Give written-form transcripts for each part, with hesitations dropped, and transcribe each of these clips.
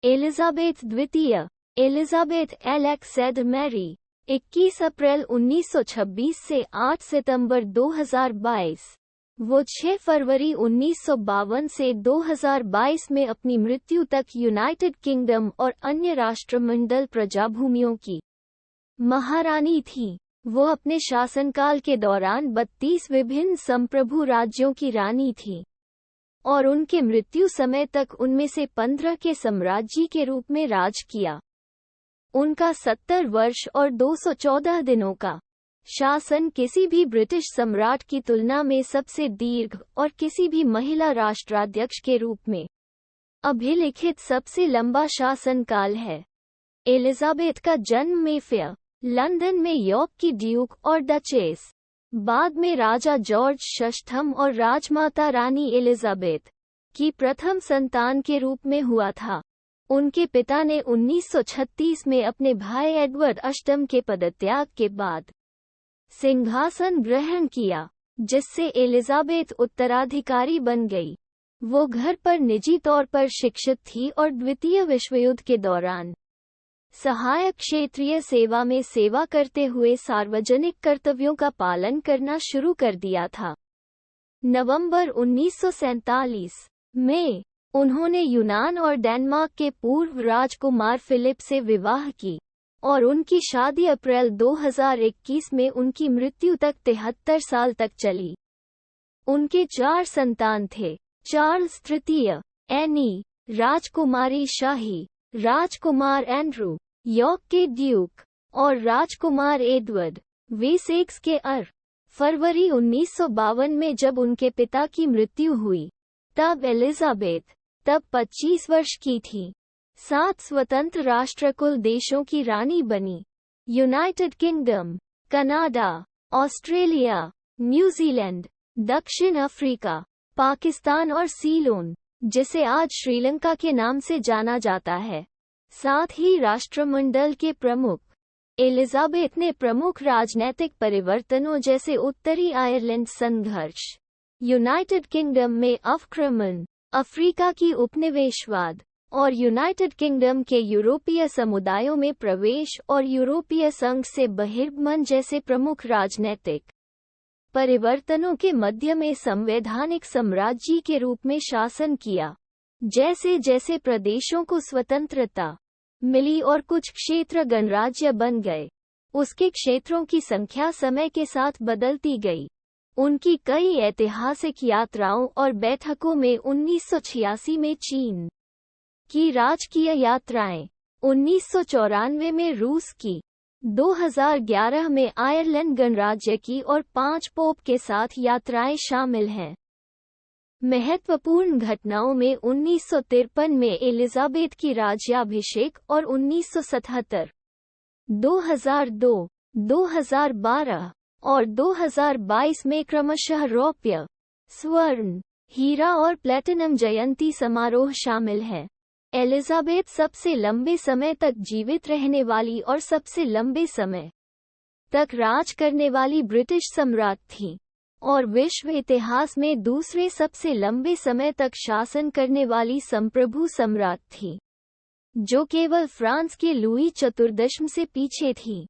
Elizabeth द्वितीय, Elizabeth एलेक्सेड Mary, 21 अप्रैल 1926 से 8 सितंबर 2022। वो 6 फरवरी 1952 से 2022 में अपनी मृत्यु तक यूनाइटेड किंगडम और अन्य राष्ट्रमंडल प्रजाभूमियों की महारानी थी। वो अपने शासनकाल के दौरान 32 विभिन्न संप्रभु राज्यों की रानी थी और उनके मृत्यु समय तक उनमें से 15 के साम्राज्य के रूप में राज किया। उनका 70 वर्ष और 214 दिनों का शासन किसी भी ब्रिटिश सम्राट की तुलना में सबसे दीर्घ और किसी भी महिला राष्ट्राध्यक्ष के रूप में अभिलिखित सबसे लंबा शासनकाल है। एलिजाबेथ का जन्म मेफेयर, लंदन में यॉर्क की ड्यूक और डचेस, बाद में राजा जॉर्ज षष्ठम और राजमाता रानी एलिजाबेथ की प्रथम संतान के रूप में हुआ था। उनके पिता ने 1936 में अपने भाई एडवर्ड अष्टम के पदत्याग के बाद सिंहासन ग्रहण किया, जिससे एलिजाबेथ उत्तराधिकारी बन गई। वो घर पर निजी तौर पर शिक्षित थी और द्वितीय विश्वयुद्ध के दौरान सहायक क्षेत्रीय सेवा में सेवा करते हुए सार्वजनिक कर्तव्यों का पालन करना शुरू कर दिया था। नवंबर 1947 में उन्होंने यूनान और डेनमार्क के पूर्व राजकुमार फिलिप से विवाह की और उनकी शादी अप्रैल 2021 में उनकी मृत्यु तक 73 साल तक चली। उनके 4 संतान थे: चार्ल्स तृतीय, एनी, राजकुमारी शाही, राजकुमार एंड्रू, यॉर्क के ड्यूक और राजकुमार एडवर्ड। वे सेक्स के फरवरी 1952 में जब उनके पिता की मृत्यु हुई, तब एलिजाबेथ तब 25 वर्ष की थी। 7 स्वतंत्र राष्ट्रकुल देशों की रानी बनी: United kingdom, Canada, Australia, New Zealand, दक्षिण अफ्रीका, पाकिस्तान और सीलोन, जिसे आज श्रीलंका के नाम से जाना जाता है। साथ ही राष्ट्रमंडल के प्रमुख। एलिजाबेथ ने प्रमुख राजनैतिक परिवर्तनों जैसे उत्तरी आयरलैंड संघर्ष, यूनाइटेड किंगडम में आक्रमण, अफ्रीका की उपनिवेशवाद और यूनाइटेड किंगडम के यूरोपीय समुदायों में प्रवेश और यूरोपीय संघ से बहिर्गमन जैसे प्रमुख राजनैतिक परिवर्तनों के मध्य में संवैधानिक साम्राज्य के रूप में शासन किया। जैसे जैसे प्रदेशों को स्वतंत्रता मिली और कुछ क्षेत्र गणराज्य बन गए, उसके क्षेत्रों की संख्या समय के साथ बदलती गई। उनकी कई ऐतिहासिक यात्राओं और बैठकों में 1986 में चीन की राजकीय यात्राएं, 1994 में रूस की, 2011 में आयरलैंड गणराज्य की और 5 पोप के साथ यात्राएं शामिल हैं। महत्वपूर्ण घटनाओं में 1953 में एलिजाबेथ की राज्याभिषेक और 1977, 2002, 2012 और 2022 में क्रमशः रौप्य, स्वर्ण, हीरा और प्लैटिनम जयंती समारोह शामिल हैं। एलिजाबेथ सबसे लंबे समय तक जीवित रहने वाली और सबसे लंबे समय तक राज करने वाली ब्रिटिश सम्राट थीं और विश्व इतिहास में दूसरे सबसे लंबे समय तक शासन करने वाली संप्रभु सम्राट थीं, जो केवल फ्रांस के लुई चतुर्दशम से पीछे थीं।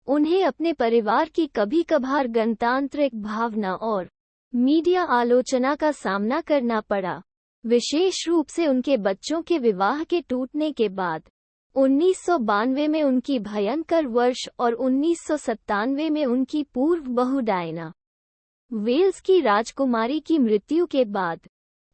उन्हें अपने परिवार की कभी कभार गणतांत्रिक भावना और मीडिया आलोचना का सामना करना पड़ा, विशेष रूप से उनके बच्चों के विवाह के टूटने के बाद। 1992 में उनकी भयंकर वर्ष और 1997 में उनकी पूर्व बहू डायना वेल्स की राजकुमारी की मृत्यु के बाद।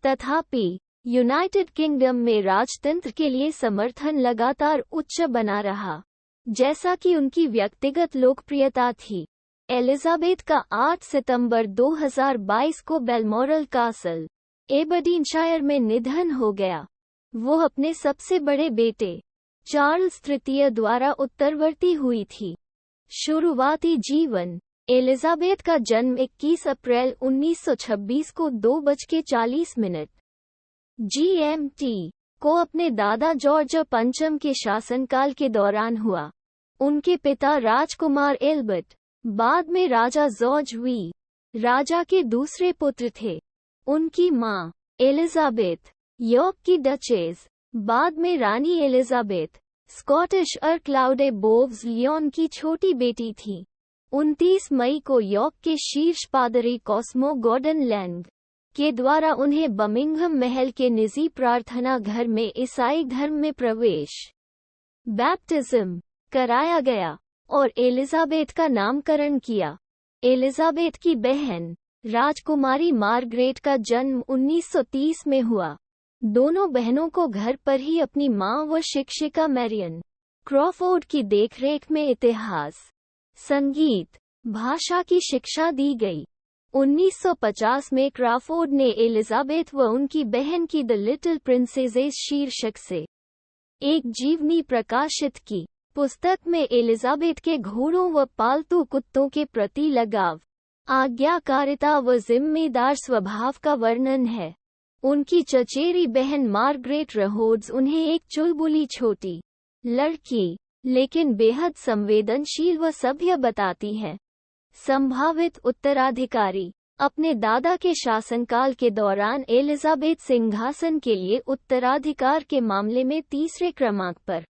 तथापि यूनाइटेड किंगडम में राजतंत्र के लिए समर्थन लगातार उच्च बना रहा, जैसा कि उनकी व्यक्तिगत लोकप्रियता थी। एलिजाबेथ का 8 सितंबर 2022 को बेलमोरल कासल, एबरडीनशायर में निधन हो गया। वो अपने सबसे बड़े बेटे चार्ल्स तृतीय द्वारा उत्तरवर्ती हुई थी। शुरुआती जीवन। एलिजाबेथ का जन्म 21 अप्रैल 1926 को 2:40 GMT को अपने दादा जॉर्ज पंचम के शासनकाल के दौरान हुआ। उनके पिता राजकुमार एल्बर्ट, बाद में राजा जॉर्ज वी, राजा के दूसरे पुत्र थे। उनकी मां एलिजाबेथ, यॉर्क की डचेस, बाद में रानी एलिजाबेथ स्कॉटिश क्लाउडे बोव्स लियोन की छोटी बेटी थी। 29 मई को यॉर्क के शीर्ष पादरी कॉस्मो गॉर्डन लैंग के द्वारा उन्हें बर्मिंघम महल के निजी प्रार्थना घर में ईसाई धर्म में प्रवेश बैप्टिज्म कराया गया और एलिजाबेथ का नामकरण किया। एलिजाबेथ की बहन राजकुमारी मार्गरेट का जन्म 1930 में हुआ। दोनों बहनों को घर पर ही अपनी मां व शिक्षिका मैरियन क्रॉफोर्ड की देखरेख में इतिहास, संगीत, भाषा की शिक्षा दी गई। 1950 में क्रॉफोर्ड ने एलिजाबेथ व उनकी बहन की द लिटिल प्रिंसेसेस शीर्षक से एक जीवनी प्रकाशित की। पुस्तक में एलिजाबेथ के घोड़ों व पालतू कुत्तों के प्रति लगाव, आज्ञाकारिता व जिम्मेदार स्वभाव का वर्णन है। उनकी चचेरी बहन मार्गरेट रहोड्स उन्हें एक चुलबुली छोटी लड़की लेकिन बेहद संवेदनशील व सभ्य बताती है। संभावित उत्तराधिकारी। अपने दादा के शासनकाल के दौरान एलिजाबेथ सिंहासन के लिए उत्तराधिकार के मामले में तीसरे क्रमांक पर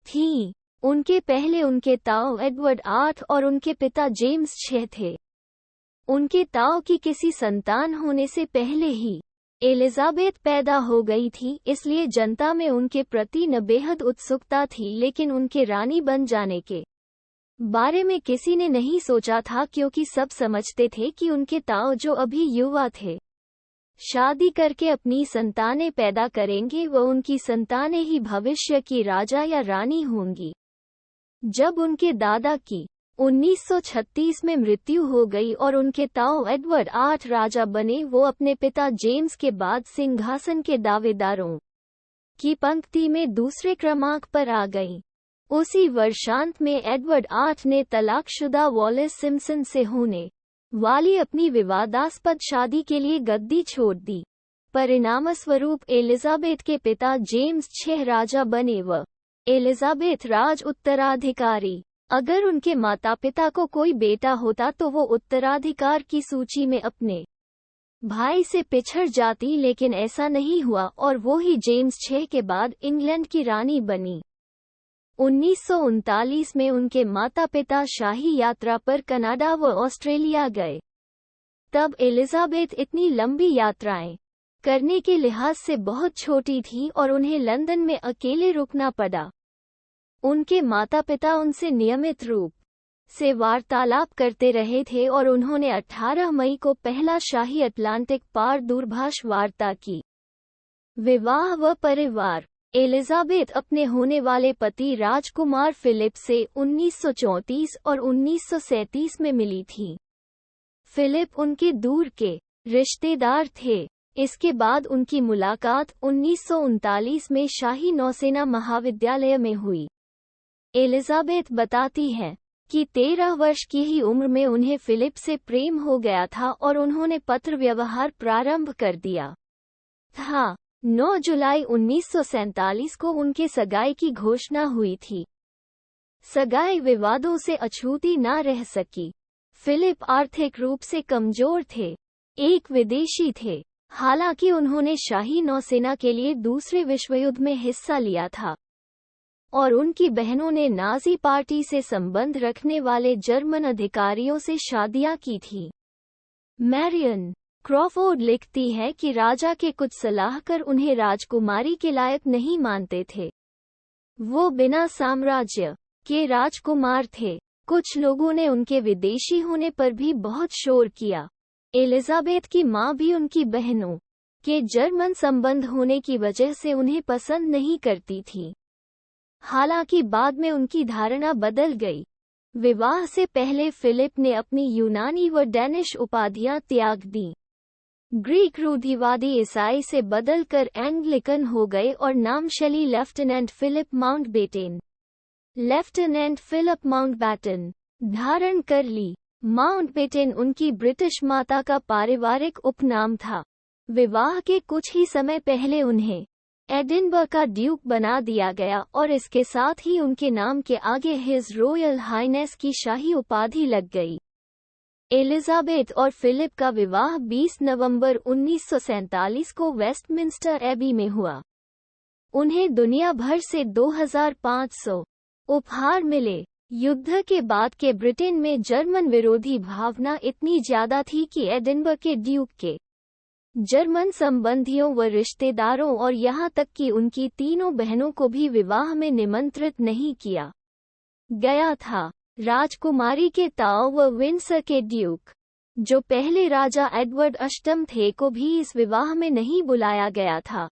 थीं। उनके पहले उनके ताऊ एडवर्ड 8 और उनके पिता जेम्स 6 थे। उनके ताऊ की किसी संतान होने से पहले ही एलिजाबेथ पैदा हो गई थी, इसलिए जनता में उनके प्रति न बेहद उत्सुकता थी, लेकिन उनके रानी बन जाने के बारे में किसी ने नहीं सोचा था, क्योंकि सब समझते थे कि उनके ताऊ जो अभी युवा थे शादी करके अपनी संतानें पैदा करेंगे व उनकी संतानें ही भविष्य की राजा या रानी होंगी। जब उनके दादा की 1936 में मृत्यु हो गई और उनके ताऊ एडवर्ड 8 राजा बने, वो अपने पिता जेम्स के बाद सिंहासन के दावेदारों की पंक्ति में दूसरे क्रमांक पर आ गईं। उसी वर्षांत में एडवर्ड 8 ने तलाकशुदा वॉलेस सिम्पसन से होने वाली अपनी विवादास्पद शादी के लिए गद्दी छोड़ दी। परिणामस्वरूप एलिजाबेथ के पिता जेम्स 6 राजा बने व एलिजाबेथ राज उत्तराधिकारी। अगर उनके माता पिता को कोई बेटा होता तो वो उत्तराधिकार की सूची में अपने भाई से पिछड़ जाती, लेकिन ऐसा नहीं हुआ और वो ही जेम्स 6 के बाद इंग्लैंड की रानी बनी। 1939 में उनके माता पिता शाही यात्रा पर कनाडा व ऑस्ट्रेलिया गए। तब एलिजाबेथ इतनी लंबी यात्राएं करने के लिहाज से बहुत छोटी थी और उन्हें लंदन में अकेले रुकना पड़ा। उनके माता पिता उनसे नियमित रूप से वार्तालाप करते रहे थे और उन्होंने 18 मई को पहला शाही अटलांटिक पार दूरभाष वार्ता की। विवाह व परिवार। एलिजाबेथ अपने होने वाले पति राजकुमार फिलिप से 1934 और 1937 में मिली थी। फिलिप उनके दूर के रिश्तेदार थे। इसके बाद उनकी मुलाकात 1939 में शाही नौसेना महाविद्यालय में हुई। एलिजाबेथ बताती हैं कि 13 वर्ष की ही उम्र में उन्हें फिलिप से प्रेम हो गया था और उन्होंने पत्र व्यवहार प्रारंभ कर दिया था। 9 जुलाई 1947 को उनके सगाई की घोषणा हुई थी। सगाई विवादों से अछूती न रह सकी। फिलिप आर्थिक रूप से कमजोर थे, एक विदेशी थे। हालांकि उन्होंने शाही नौसेना के लिए दूसरे विश्वयुद्ध में हिस्सा लिया था और उनकी बहनों ने नाजी पार्टी से संबंध रखने वाले जर्मन अधिकारियों से शादियां की थी। मैरियन क्रॉफोर्ड लिखती है कि राजा के कुछ सलाहकार उन्हें राजकुमारी के लायक नहीं मानते थे। वो बिना साम्राज्य के राजकुमार थे। कुछ लोगों ने उनके विदेशी होने पर भी बहुत शोर किया। एलिजाबेथ की मां भी उनकी बहनों के जर्मन संबंध होने की वजह से उन्हें पसंद नहीं करती थी। हालांकि बाद में उनकी धारणा बदल गई। विवाह से पहले फिलिप ने अपनी यूनानी व डैनिश उपाधियां त्याग दीं। ग्रीक रूढ़िवादी ईसाई से बदलकर एंग्लिकन हो गए और नामशैली lieutenant Philip Mountbatten lieutenant Philip Mountbatten धारण कर ली। माउंटबेटन उनकी ब्रिटिश माता का पारिवारिक उपनाम था। विवाह के कुछ ही समय पहले उन्हें एडिनबर्ग का ड्यूक बना दिया गया और इसके साथ ही उनके नाम के आगे हिज रॉयल हाइनेस की शाही उपाधि लग गई। एलिजाबेथ और फिलिप का विवाह 20 नवंबर 1947 को वेस्टमिंस्टर एबी में हुआ। उन्हें दुनिया भर से 2500 उपहार मिले। युद्ध के बाद के ब्रिटेन में जर्मन विरोधी भावना इतनी ज्यादा थी कि एडिनबर्ग के ड्यूक के जर्मन संबंधियों व रिश्तेदारों और यहाँ तक कि उनकी तीनों बहनों को भी विवाह में निमंत्रित नहीं किया गया था। राजकुमारी के ताऊ व विंडसर के ड्यूक, जो पहले राजा एडवर्ड अष्टम थे, को भी इस विवाह में नहीं बुलाया गया था।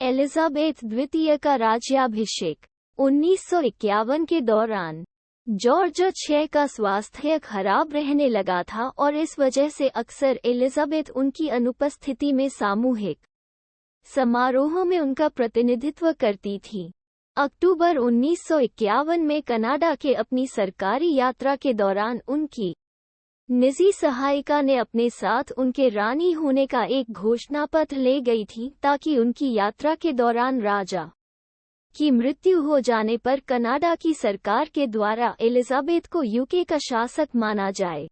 एलिजाबेथ द्वितीय का राज्याभिषेक 1951 के दौरान जॉर्ज 6 का स्वास्थ्य खराब रहने लगा था और इस वजह से अक्सर एलिजाबेथ उनकी अनुपस्थिति में सामूहिक समारोहों में उनका प्रतिनिधित्व करती थी। अक्टूबर 1951 में कनाडा के अपनी सरकारी यात्रा के दौरान उनकी निजी सहायिका ने अपने साथ उनके रानी होने का एक घोषणा पत्र ले गई थी ताकि उनकी यात्रा के दौरान राजा की मृत्यु हो जाने पर कनाडा की सरकार के द्वारा एलिजाबेथ को यूके का शासक माना जाए।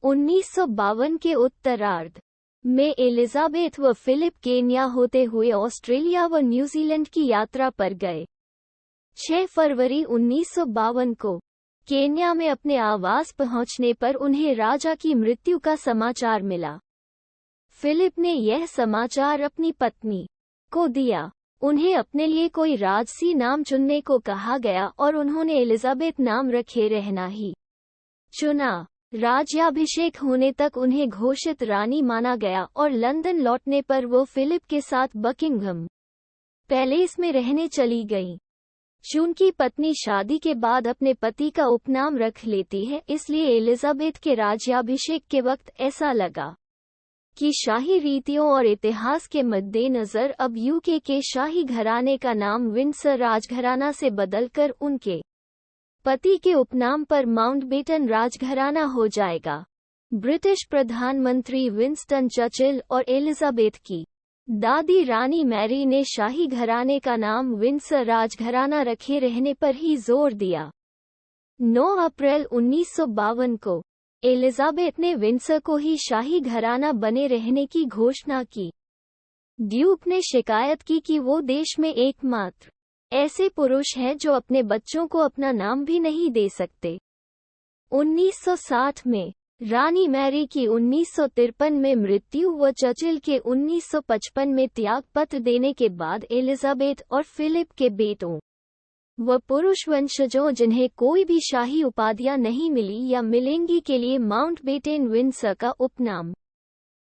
1952 के उत्तरार्ध में एलिजाबेथ व फिलिप केन्या होते हुए ऑस्ट्रेलिया व न्यूजीलैंड की यात्रा पर गए। 6 फरवरी 1952 को केन्या में अपने आवास पहुंचने पर उन्हें राजा की मृत्यु का समाचार मिला। फिलिप ने यह समाचार अपनी पत्नी को दिया। उन्हें अपने लिए कोई राजसी नाम चुनने को कहा गया और उन्होंने एलिजाबेथ नाम रखे रहना ही चुना। राज्याभिषेक होने तक उन्हें घोषित रानी माना गया और लंदन लौटने पर वो फिलिप के साथ बकिंघम पैलेस में रहने चली गईं। चूंकि पत्नी शादी के बाद अपने पति का उपनाम रख लेती है, इसलिए एलिजाबेथ के राज्याभिषेक के वक्त ऐसा लगा कि शाही रीतियों और इतिहास के मद्देनजर अब यूके के शाही घराने का नाम विंडसर राजघराना से बदलकर उनके पति के उपनाम पर माउंटबेटन राजघराना हो जाएगा। ब्रिटिश प्रधानमंत्री विंस्टन चर्चिल और एलिजाबेथ की दादी रानी मैरी ने शाही घराने का नाम विंडसर राजघराना रखे रहने पर ही जोर दिया। 9 अप्रैल 1952 को एलिजाबेथ ने विंडसर को ही शाही घराना बने रहने की घोषणा की। ड्यूक ने शिकायत की कि वो देश में एकमात्र ऐसे पुरुष हैं जो अपने बच्चों को अपना नाम भी नहीं दे सकते। 1960 में रानी मैरी की 1953 में मृत्यु व चर्चिल के 1955 में त्यागपत्र देने के बाद एलिजाबेथ और फिलिप के बेटों व पुरुष वंशजों जिन्हें कोई भी शाही उपाधियां नहीं मिली या मिलेंगी के लिए माउंटबेटन विंडसर का उपनाम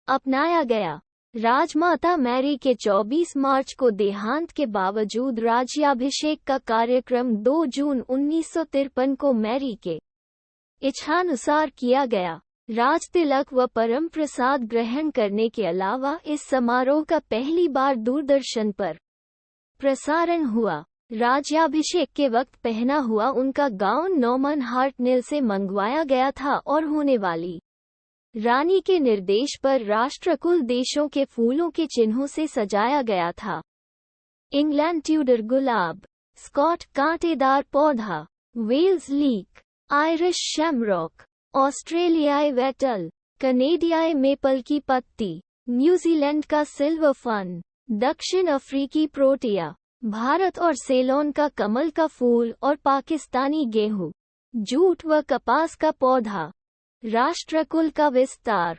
अपनाया गया। राजमाता मैरी के 24 मार्च को देहांत के बावजूद राज्याभिषेक का कार्यक्रम 2 जून 1953 को मैरी के इच्छानुसार किया गया। राजतिलक व परम प्रसाद ग्रहण करने के अलावा इस समारोह का पहली बार दूरदर्शन पर प्रसारण हुआ। राज्याभिषेक के वक्त पहना हुआ उनका गाउन नॉर्मन हार्टनेल से मंगवाया गया था और होने वाली रानी के निर्देश पर राष्ट्रकुल देशों के फूलों के चिन्हों से सजाया गया था। इंग्लैंड ट्यूडर गुलाब, स्कॉट कांटेदार पौधा, वेल्स लीक, आयरिश शैमरॉक, ऑस्ट्रेलियाई वेटल, कनेडियाई मेपल की पत्ती, न्यूजीलैंड का सिल्वर फन, दक्षिण अफ्रीकी प्रोटिया, भारत और सेलोन का कमल का फूल और पाकिस्तानी गेहूं, जूट व कपास का पौधा। राष्ट्रकुल का विस्तार।